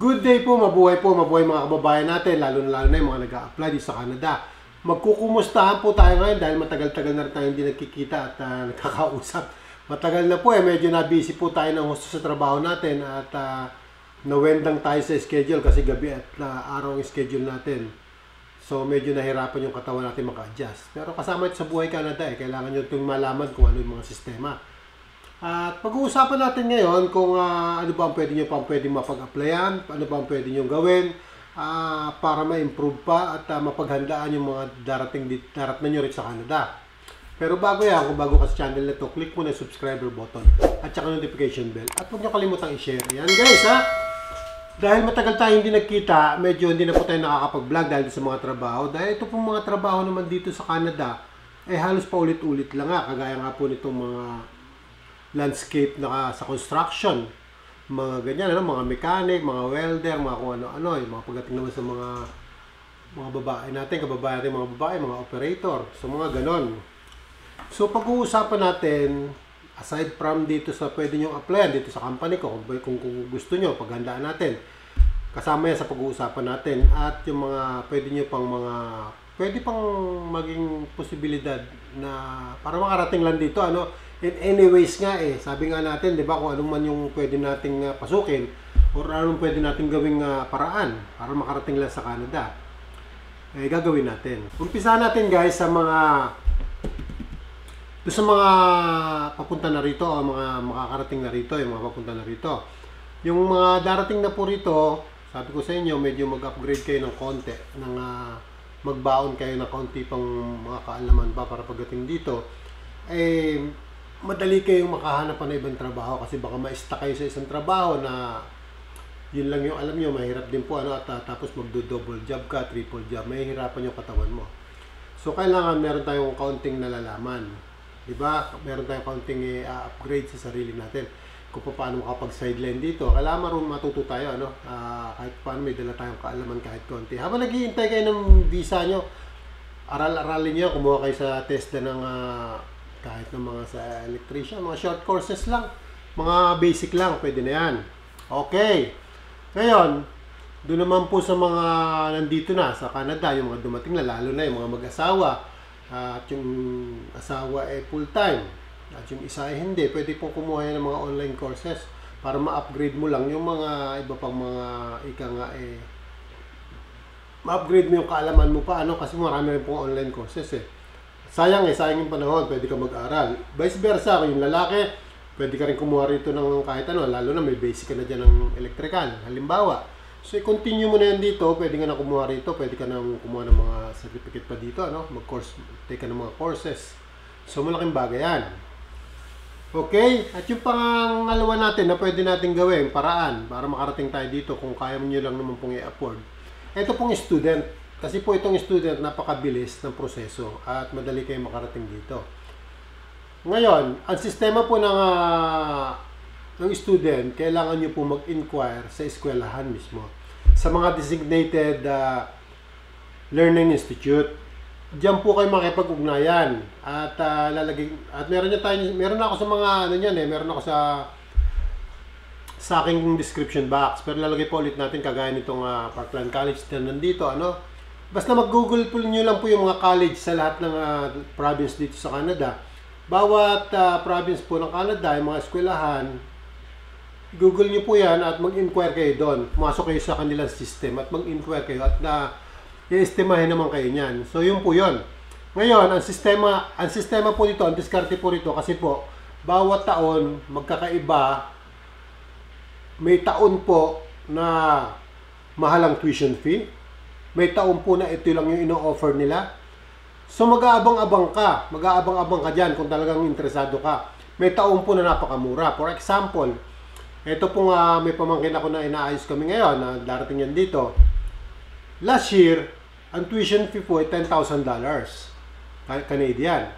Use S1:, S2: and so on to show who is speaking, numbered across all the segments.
S1: Good day po, mabuhay mga kababayan natin, lalo na yung mga nag-a-apply dito sa Canada. Magkukumustahan po tayo ngayon dahil matagal-tagal na rin tayo hindi nagkikita at nakakausap. Matagal na po medyo na-busy po tayo ng husto sa trabaho natin at nawendang tayo sa schedule kasi gabi at araw ang schedule natin. So medyo nahirapan yung katawan natin maka-adjust. Pero kasama ito sa buhay Canada kailangan nyo itong malaman kung ano yung mga sistema. At pag-uusapan natin ngayon kung ano ba ang pwede nyo mapag-applyan, ano ba ang pwede nyo gawin para ma-improve pa at mapaghandaan yung mga darating na nyo rin sa Canada. Pero bago yan, kung bago ka sa channel na to, click mo na yung subscriber button at saka notification bell. At huwag nyo kalimutang i-share. Yan guys Dahil matagal tayo hindi nagkita, medyo hindi na po tayo nakakapag-vlog dahil sa mga trabaho. Dahil ito pong mga trabaho naman dito sa Canada, halos pa ulit-ulit lang kagaya nga po nitong mga landscape na sa construction, mga ganyan, mga mechanic, mga welder, mga kung ano-ano, yung mga pagdating naman sa mga babae natin, kababayan natin, mga babae, mga operator, so mga ganon. So pag-uusapan natin, aside from dito sa pwede nyo applyan dito sa company ko, kung gusto nyo, paghandaan natin, kasama yan sa pag-uusapan natin, at yung mga pwede pang maging posibilidad na para makarating lang dito, in anyways sabi nga natin, di ba, kung anong man yung pwede nating pasukin or anong pwede nating gawing paraan para makarating lang sa Canada, gagawin natin. Umpisa natin guys sa mga papunta na rito o mga makakarating na rito, yung mga papunta na rito. Yung mga darating na po rito, sabi ko sa inyo, medyo mag-upgrade kayo ng konti, magbaon kayo ng konti pang mga kaalaman pa para pagdating dito, madali kayong makahanap ng ibang trabaho kasi baka ma-stuck kayo sa isang trabaho na yun lang yung alam nyo, mahirap din po at tapos magdo-double job ka, triple job, mahihirapan yung katawan mo. So kailangan meron tayong kaunting nalalaman, di ba? Meron tayong kaunting upgrade sa sarili natin kung paano makapag-sideline dito. Kailangan matuto tayo, kahit paano may dala tayong kaalaman kahit konti. Habang naghihintay kayo ng visa nyo, aral-aralin nyo, kumuha kayo sa test na ng kahit ng mga sa electrician, mga short courses lang, mga basic lang, pwede na yan. Okay. Ngayon, doon naman po sa mga nandito na sa Canada, yung mga dumating na, lalo na yung mga mag-asawa, at yung asawa full-time, at yung isa hindi, pwede po kumuha yan ng mga online courses para ma-upgrade mo lang yung mga iba pang mga ma-upgrade mo yung kaalaman mo pa, kasi marami rin pong online courses sayang yung panahon, pwede ka mag-aral. Vice versa, kung yung lalaki, pwede ka rin kumuha rito ng kahit lalo na may basic ka na dyan ng electrical, halimbawa. So, i-continue mo na yan dito, pwede ka na kumuha rito, pwede ka na kumuha ng mga certificate pa dito, mag-course, take ka ng mga courses. So, malaking bagay yan. Okay, at yung pangalawa natin na pwede natin gawin, paraan, para makarating tayo dito kung kaya mo nyo lang naman pong i-afford. Ito pong student. Kasi po itong student, napakabilis ng proseso at madali kayong makarating dito. Ngayon, ang sistema po ng student, kailangan nyo po mag-inquire sa eskwelahan mismo. Sa mga designated learning institute. Diyan po kayo makipag-ugnayan. At meron ako sa mga meron ako sa aking description box. Pero lalagay po ulit natin kagaya nitong Parkland College na nandito, Basta mag-google po nyo lang po yung mga college sa lahat ng province dito sa Canada. Bawat province po ng Canada, yung mga eskwelahan, google nyo po yan at mag-inquire kayo doon. Pumasok kayo sa kanilang system at mag-inquire kayo at i-estimahin naman kayo niyan. So yun po yun. Ngayon, ang sistema po dito, ang diskarte po rito kasi po, bawat taon magkakaiba, may taon po na mahalang tuition fee. May taon po na ito lang yung ino-offer nila. So mag-aabang-abang ka dyan kung talagang interesado ka. May taon po na napakamura. For example, ito pong may pamangkin ako na inaayos kami ngayon na darating yan dito. Last year, ang tuition fee po ay $10,000 Canadian.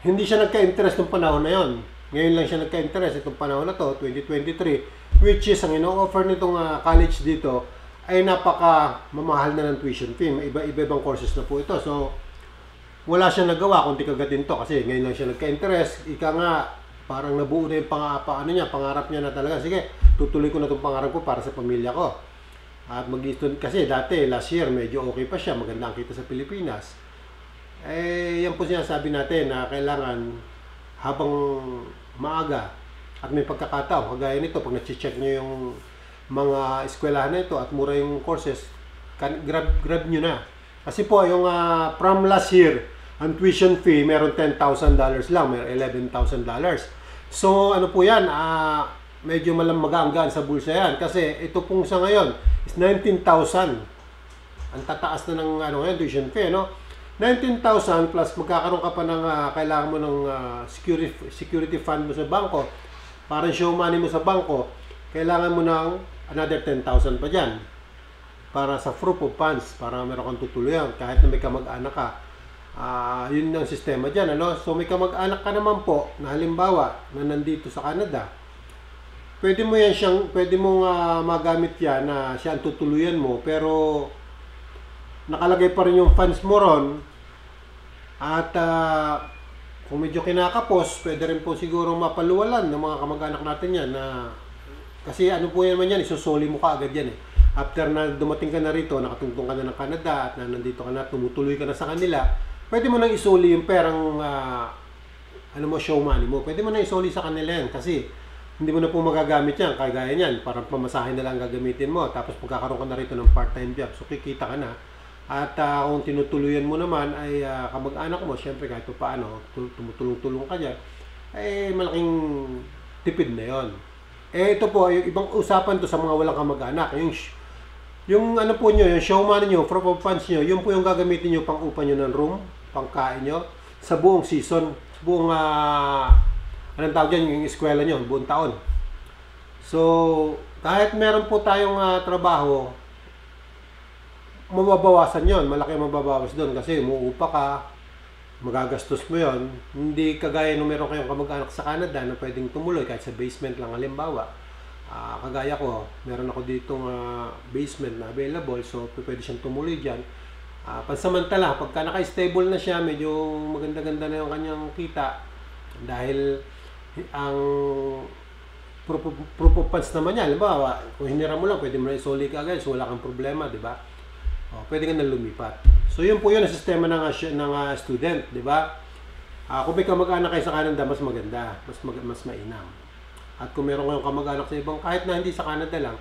S1: Hindi siya nagka-interest ng panahon na yon. Ngayon lang siya nagka-interest itong panahon na to, 2023, which is ang ino-offer nitong college dito ay napaka mamahal na ng tuition fee. May iba-ibang courses na po ito. So, wala siya nagawa kundi kagatin to kasi ngayon lang siya nagka-interest. Ika nga, parang nabuo na yung pangarap niya na talaga. Sige, tutuloy ko na itong pangarap ko para sa pamilya ko. At mag-student kasi dati, last year, medyo okay pa siya. Maganda ang kita sa Pilipinas. Yan po sinasabi natin na kailangan habang maaga at may pagkakataon, kagaya nito, pag na-check nyo yung mga eskwelahan na ito at mura yung courses, grab nyo na. Kasi po, yung from last year, ang tuition fee, meron $10,000 lang, meron $11,000. So, ano po yan, medyo magamgaan sa bulsa yan. Kasi ito pong sa ngayon is 19,000. Ang tataas na ng ngayon, tuition fee, no? 19,000 plus magkakaroon ka pa ng kailangan mo ng security fund mo sa bangko. Parang show money mo sa bangko, kailangan mo ng another 10,000 pa dyan para sa proof of funds, para meron kang tutuluyan kahit na may kamag-anak ka. Yun ang sistema dyan, ano? So may kamag-anak ka naman po na halimbawa na nandito sa Canada, pwede mong magamit yan na siya ang tutuluyan mo, pero nakalagay pa rin yung funds mo ron. At kung medyo kinakapos, pwede rin po siguro mapaluwalan ng mga kamag-anak natin yan na kasi ano po yan man yan, isusoli mo ka agad yan eh. After na dumating ka na rito, nakatungtong ka na ng Canada at nandito ka na, tumutuloy ka na sa kanila, pwede mo nang isoli yung perang show money mo. Pwede mo nang isoli sa kanila yan kasi hindi mo na po magagamit yan, kagaya yan, parang pamasahin na lang gagamitin mo, tapos magkakaroon ka na rito ng part-time job, so kikita ka na. At kung tinutuluyan mo naman ay kamag-anak mo, syempre kahit paano, tumutulong-tulong ka dyan, ay malaking tipid na yon. Ito po, yung ibang usapan to sa mga walang kamag-anak. Yung ano po nyo, yung show money nyo, proof of funds nyo, yun po yung gagamitin nyo pang upa nyo ng room, pang kain nyo, sa buong season, buong, anong tawag dyan, yung eskwela nyo, buong taon. So, kahit meron po tayong trabaho, mababawasan yon, malaki mababawas doon kasi umuupa ka, magagastos mo yon. Hindi kagaya nung meron kayong kamag-anak sa Canada na pwedeng tumuloy kahit sa basement lang halimbawa. Kagaya ko, meron ako ditong basement na available, so pwede siyang tumuloy dyan. Pansamantala, pagka naka-stable na siya, medyo maganda-ganda na yung kanyang kita dahil ang proof of funds naman niya, halimbawa, kung hinira mo lang, pwede mo na isoli ka agad, so wala kang problema, di ba? Pwede ka na lumipat. So yun po yun ang sistema ng student, di ba? Kung may kamag-anak kayo sa Canada, mas maganda, mas mainam. At kung meron kayong kamag-anak sa ibang, kahit na hindi sa Canada lang,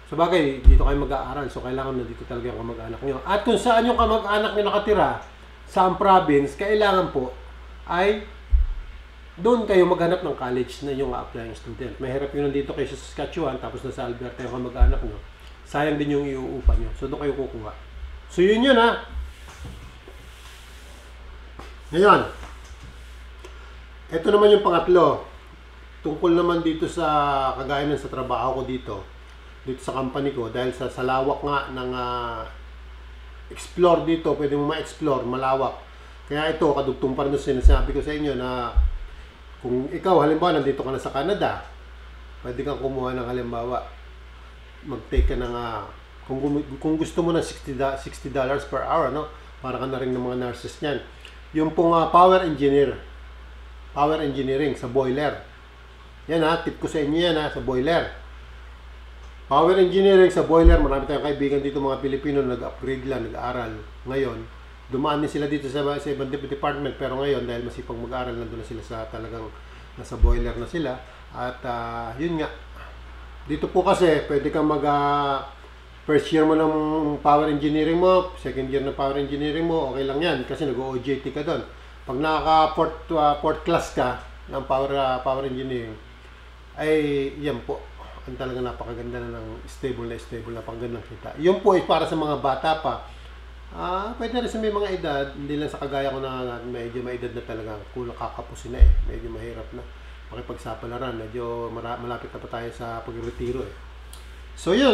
S1: sabagay, dito kayo mag-aaral, so kailangan na dito talaga yung kamag-anak nyo. At kung saan yung kamag-anak nyo nakatira, sa province, kailangan po ay doon kayo maghanap ng college na yung applying student. Mahirap yun nandito kayo sa Saskatchewan, tapos nasa Alberta yung kamag-anak nyo. Sayang din yung iuupa nyo. So, doon kayo kukuha. So, yun ha. Ngayon. Ito naman yung pangatlo. Tungkol naman dito sa kagaya ng sa trabaho ko dito sa company ko. Dahil sa lawak nga ng explore dito, pwede mo ma-explore, malawak. Kaya ito, kadugtong pa rin sinasabi ko sa inyo na kung ikaw, halimbawa, nandito ka na sa Canada, pwede kang kumuha ng halimbawa, mag-take ka ng kung gusto mo ng $60 per hour, no? Para ka na rin ng mga nurses niyan. Yung pong power engineering sa boiler. Yan tip ko sa inyo yan sa boiler. Power engineering sa boiler, marami tayong kaibigan dito mga Pilipino na nag-upgrade lang, nag-aaral ngayon. Dumaan din sila dito sa ibang department, pero ngayon dahil masipag mag-aaral, nandun na sila sa talagang nasa boiler na sila. At yun nga, dito po kasi pwede kang first year mo ng power engineering mo, second year ng power engineering mo, okay lang yan kasi nag-OJT ka doon. Pag nakaka fourth class ka ng power engineering, ay yan po, ang talaga napakaganda na ng stable na napakagandang kita. Yun po ay para sa mga bata pa. Pwede na rin sa may mga edad, hindi lang sa kagaya ko na medyo may edad na talaga, kulang kakapusin na medyo mahirap na makipagsapalaran, medyo malapit na pa tayo sa pag-retiro So yun,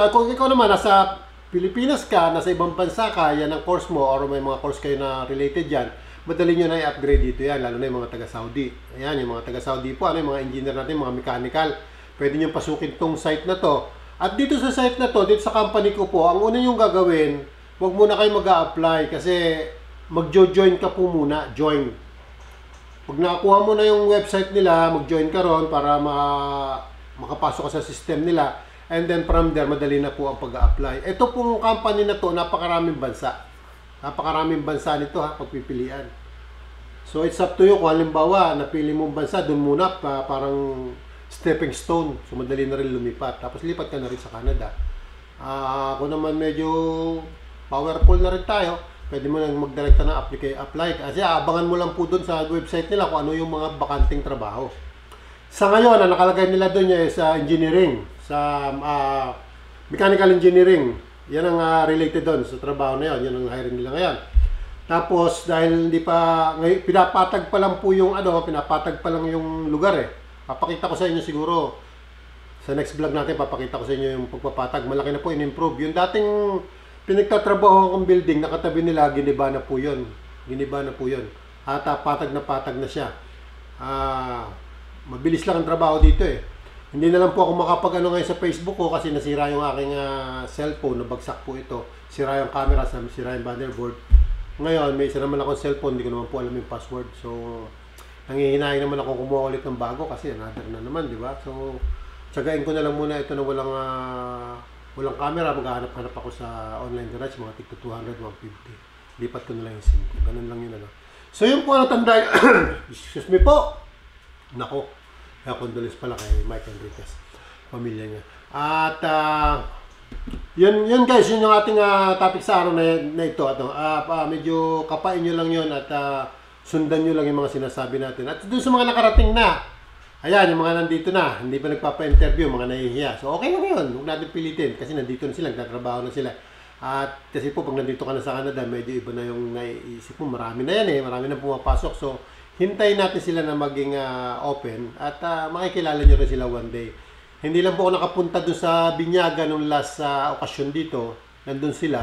S1: kung ikaw naman nasa Pilipinas ka, nasa ibang bansa ka, yan ang course mo, or may mga course kayo na related dyan, madali nyo na i-upgrade dito yan, lalo na yung mga taga-Saudi. Ayan, yung mga taga-Saudi po, yung mga engineer natin, mga mechanical, pwede nyo pasukin tong site na to. At dito sa site na to, dito sa company ko po, ang una nyo gagawin, huwag muna kayo mag-a-apply kasi mag-join ka po muna, join. Pag nakakuha mo na yung website nila, mag-join ka ron para makapasok ka sa system nila. And then from there, madali na po ang pag-a-apply. Ito pong company na to, napakaraming bansa. Napakaraming bansa nito ha, pagpipilian. So it's up to you kung halimbawa, napili mong bansa, dun muna parang stepping stone. So madali na rin lumipat. Tapos lipat ka na rin sa Canada. Kung naman medyo powerful na rin tayo, pwede mo nang mag-direct na apply. Kasi abangan mo lang po dun sa website nila kung ano yung mga bakanting trabaho. Sa ngayon, ang nakalagay nila dun sa engineering, sa mechanical engineering. Yan ang related dun sa trabaho na yun. Yan ang hiring nila ngayon. Tapos, dahil hindi pa, pinapatag pa lang po yung pinapatag pa lang yung lugar eh. Papakita ko sa inyo siguro, sa next vlog natin, papakita ko sa inyo yung pagpapatag. Malaki na po in-improve. Yung dating pinagtatrabaho kong building, nakatabi nila, giniba na po yun. Giniba na po yun. At patag na siya. Mabilis lang ang trabaho dito eh. Hindi na lang po ako makapag-ano ngayon sa Facebook ko kasi nasira yung aking cellphone, nabagsak po ito. Sira yung camera, sira yung motherboard. Ngayon, may isa naman akong cellphone, hindi ko naman po alam yung password. So, nanghihinahin naman ako kumuha ulit ng bago kasi another na naman, di ba? So, tsagain ko na lang muna ito na walang camera. Maghahanap-hanap ako sa online garage, mga tigto 200, 150. Lipat ko na lang yung SIM ko. Ganun lang yun. So, yung po tanda, excuse me po. Nako, kaya condolence pala kay Mike Enriquez, pamilya niya. At yun guys, yun yung ating topic sa araw na ito. Medyo kapain nyo lang yun at sundan nyo lang yung mga sinasabi natin. At doon sa mga nakarating na, ayan, yung mga nandito na, hindi pa nagpapa-interview, mga nahihiya. So okay lang yun, huwag natin pilitin kasi nandito na sila, nagtatrabaho na sila. At kasi po pag nandito ka na sa Canada, medyo iba na yung naiisip mo. Marami na yan eh, marami na pumapasok. So hintayin natin sila na maging open at makikilala nyo rin sila one day. Hindi lang po ako nakapunta doon sa Binyaga nung last okasyon dito. Nandun sila.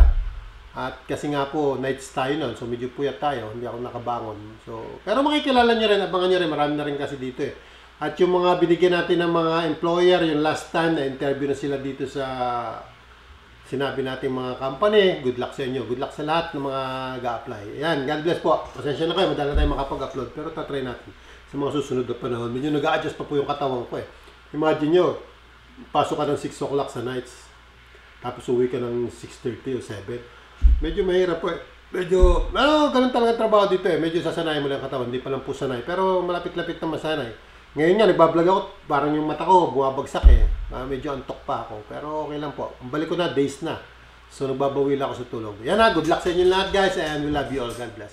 S1: At kasi nga po, nights tayo nun. So medyo puyat tayo. Hindi ako nakabangon. So, pero makikilala nyo rin. Abangan nyo rin. Marami na rin kasi dito eh. At yung mga binigyan natin ng mga employer, yung last time na interview na sila dito sa sinabi natin mga company. Good luck sa inyo. Good luck sa lahat ng mga nag-a-apply. Ayan, God bless po. Pasensya na kayo. Madala tayo makapag-upload. Pero tatry natin sa mga susunod na panahon. Medyo nag-a-adjust pa po yung katawan ko eh. Imagine nyo, pasok ka ng 6 o'clock sa nights. Tapos uwi ka ng 6:30 o 7. Medyo mahirap po eh. Medyo, ganun talaga trabaho dito eh. Medyo sasanayin mo lang katawan. Hindi pa lang po sanay. Pero malapit-lapit na masanay. Ngayon nga, nagbablog ako. Parang yung mata ko, bumabagsak eh. Medyo antok pa ako. Pero okay lang po. Ang balik ko na, days na. So nagbabawi lang ako sa tulog. Yan good luck sa inyo lahat guys. And we love you all. God bless.